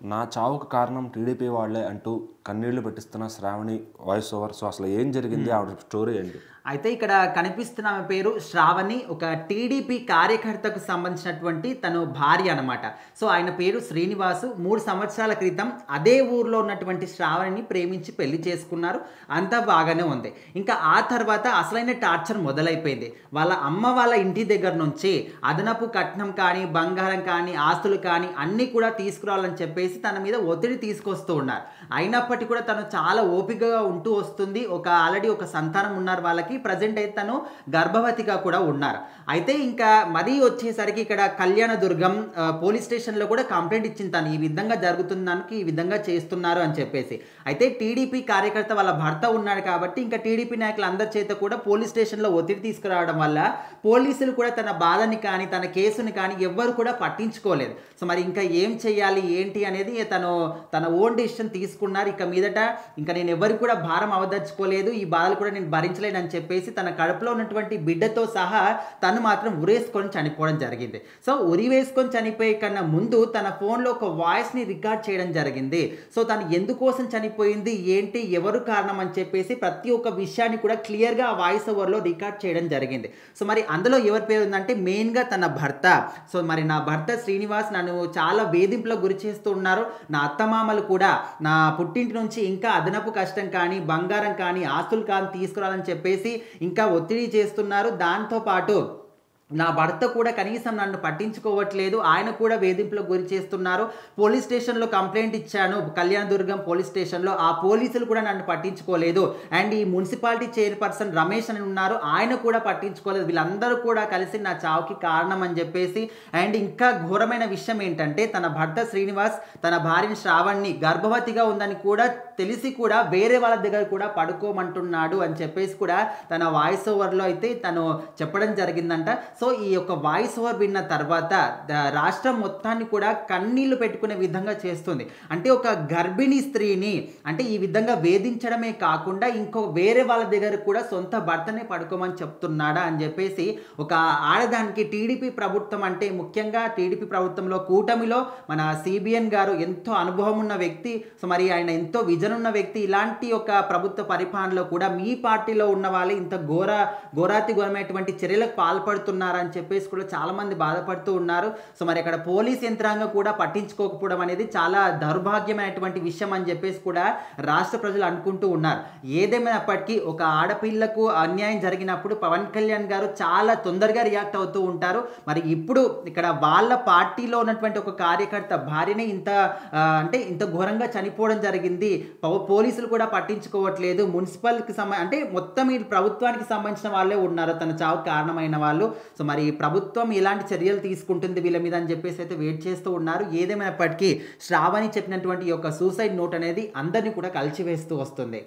నా చావుకు కారణం టీడీపీ వాళ్ళే అంటూ కన్నీళ్లు పెట్టిస్తున్న శ్రావణి వాయిస్ ఓవర్. సో అసలు ఏం జరిగింది? ఆవిడ స్టోరీ ఏంటి? అయితే ఇక్కడ కనిపిస్తున్న ఆమె పేరు శ్రావణి. ఒక టీడీపీ కార్యకర్తకు సంబంధించినటువంటి తను భార్య అనమాట. సో ఆయన పేరు శ్రీనివాసు. 3 సంవత్సరాల క్రితం అదే ఊర్లో ఉన్నటువంటి శ్రావణిని ప్రేమించి పెళ్లి చేసుకున్నారు. అంతా బాగానే ఉంది. ఇంకా ఆ తర్వాత అసలైన టార్చర్ మొదలైపోయింది. వాళ్ళ అమ్మ వాళ్ళ ఇంటి దగ్గర నుంచి అదనపు కట్నం కానీ, బంగారం కానీ, ఆస్తులు కానీ అన్నీ కూడా తీసుకురావాలని చెప్పేసి తన మీద ఒత్తిడి తీసుకొస్తూ ఉన్నారు. అయినప్పటికీ కూడా తను చాలా ఓపికగా ఉంటూ వస్తుంది. ఆల్రెడీ ఒక సంతానం ఉన్నారు వాళ్ళకి. ప్రజెంట్ అయితే తను గర్భవతిగా కూడా ఉన్నారు. అయితే ఇంకా మరీ వచ్చేసరికి ఇక్కడ కళ్యాణదుర్గం పోలీస్ స్టేషన్లో కూడా కంప్లైంట్ ఇచ్చింది తను. ఈ విధంగా జరుగుతుందానికి, ఈ విధంగా చేస్తున్నారు అని చెప్పేసి. అయితే టీడీపీ కార్యకర్త వాళ్ళ భర్త ఉన్నాడు కాబట్టి ఇంకా టీడీపీ నాయకులందరి చేత కూడా పోలీస్ స్టేషన్లో ఒత్తిడి తీసుకురావడం వల్ల పోలీసులు కూడా తన బాధని కానీ, తన కేసుని కానీ ఎవ్వరు కూడా పట్టించుకోలేదు. సో మరి ఇంకా ఏం చేయాలి ఏంటి అనేది తన ఓన్ డిసిషన్ తీసుకున్నారు. ఇక మీదట ఇంకా నేను ఎవరికి కూడా భారం అవదలుచుకోలేదు, ఈ బాధలు కూడా నేను భరించలేను అని చెప్పేసి తన కడుపులో ఉన్నటువంటి బిడ్డతో సహా తను మాత్రం ఉరేసుకొని చనిపోవడం జరిగింది. సో ఉరి వేసుకొని చనిపోయే కన్నా ముందు తన ఫోన్లో ఒక వాయిస్ని రికార్డ్ చేయడం జరిగింది. సో తను ఎందుకోసం చనిపోయింది, ఏంటి, ఎవరు కారణం అని చెప్పేసి ప్రతి ఒక్క విషయాన్ని కూడా క్లియర్గా ఆ వాయిస్ ఓవర్లో రికార్డ్ చేయడం జరిగింది. సో మరి అందులో ఎవరి పేరు ఉందంటే మెయిన్గా తన భర్త. సో మరి నా భర్త శ్రీనివాస్ నన్ను చాలా వేధింపులకు గురి చేస్తూ ఉన్నారు. నా అత్తమామలు కూడా నా పుట్టింటి నుంచి ఇంకా అదనపు కష్టం కానీ, బంగారం కానీ, ఆస్తులు కానీ తీసుకురావాలని చెప్పేసి ఇంకా ఒత్తిడి చేస్తున్నారు. దాంతోపాటు నా భర్త కూడా కనీసం నన్ను పట్టించుకోవట్లేదు. ఆయన కూడా వేధింపులకు గురి చేస్తున్నారు. పోలీస్ స్టేషన్లో కంప్లైంట్ ఇచ్చాను, కళ్యాణదుర్గం పోలీస్ స్టేషన్లో. ఆ పోలీసులు కూడా నన్ను పట్టించుకోలేదు. అండ్ ఈ మున్సిపాలిటీ చైర్పర్సన్ రమేష్ అని ఉన్నారు, ఆయన కూడా పట్టించుకోలేదు. వీళ్ళందరూ కూడా కలిసి నా చావుకి కారణం అని చెప్పేసి. అండ్ ఇంకా ఘోరమైన విషయం ఏంటంటే తన భర్త శ్రీనివాస్ తన భార్యని శ్రావణ్ని గర్భవతిగా ఉందని కూడా తెలిసి కూడా వేరే వాళ్ళ దగ్గర కూడా పడుకోమంటున్నాడు అని చెప్పేసి కూడా తన వాయిస్ ఓవర్లో అయితే తను చెప్పడం జరిగిందంట. సో ఈ యొక్క వాయిస్ ఓవర్ విన్న తర్వాత రాష్ట్రం మొత్తాన్ని కూడా కన్నీళ్లు పెట్టుకునే విధంగా చేస్తుంది. అంటే ఒక గర్భిణీ స్త్రీని అంటే ఈ విధంగా వేధించడమే కాకుండా వేరే వాళ్ళ దగ్గర కూడా సొంత భర్తనే పడుకోమని చెప్తున్నాడా అని చెప్పేసి ఒక ఆడదానికి టీడీపీ ప్రభుత్వం అంటే ముఖ్యంగా టీడీపీ ప్రభుత్వంలో కూటమిలో మన సిబిఎన్ గారు ఎంతో అనుభవం ఉన్న వ్యక్తి. సో మరి ఆయన ఎంతో విజన్ ఉన్న వ్యక్తి. ఇలాంటి ఒక ప్రభుత్వ పరిపాలనలో కూడా మీ పార్టీలో ఉన్న వాళ్ళే ఇంత ఘోరాతి ఘోరమైనటువంటి చర్యలకు పాల్పడుతున్నారు అని చెప్పేసి కూడా చాలా మంది బాధపడుతూ ఉన్నారు. సో మరి అక్కడ పోలీస్ యంత్రాంగం కూడా పట్టించుకోకపోవడం అనేది చాలా దౌర్భాగ్యమైనటువంటి విషయం అని చెప్పేసి కూడా రాష్ట్ర ప్రజలు అనుకుంటూ ఉన్నారు. ఏదేమైనప్పటికీ ఒక ఆడపిల్లకు అన్యాయం జరిగినప్పుడు పవన్ కళ్యాణ్ గారు చాలా తొందరగా రియాక్ట్ అవుతూ ఉంటారు. మరి ఇప్పుడు ఇక్కడ వాళ్ళ పార్టీలో ఉన్నటువంటి ఒక కార్యకర్త భార్యనే ఇంత ఘోరంగా చనిపోవడం జరిగింది. పోలీసులు కూడా పట్టించుకోవట్లేదు. మున్సిపల్కి అంటే మొత్తం ఈ ప్రభుత్వానికి సంబంధించిన వాళ్ళే ఉన్నారు తన చావుకు కారణమైన వాళ్ళు. సో మరి ప్రభుత్వం ఎలాంటి చర్యలు తీసుకుంటుంది వీళ్ళ మీద అని చెప్పేసి అయితే వెయిట్ చేస్తూ ఉన్నారు. ఏదేమైనప్పటికీ శ్రావణి చెప్పినటువంటి ఈ యొక్క సూసైడ్ నోట్ అనేది అందరినీ కూడా కలిచివేస్తూ వస్తుంది.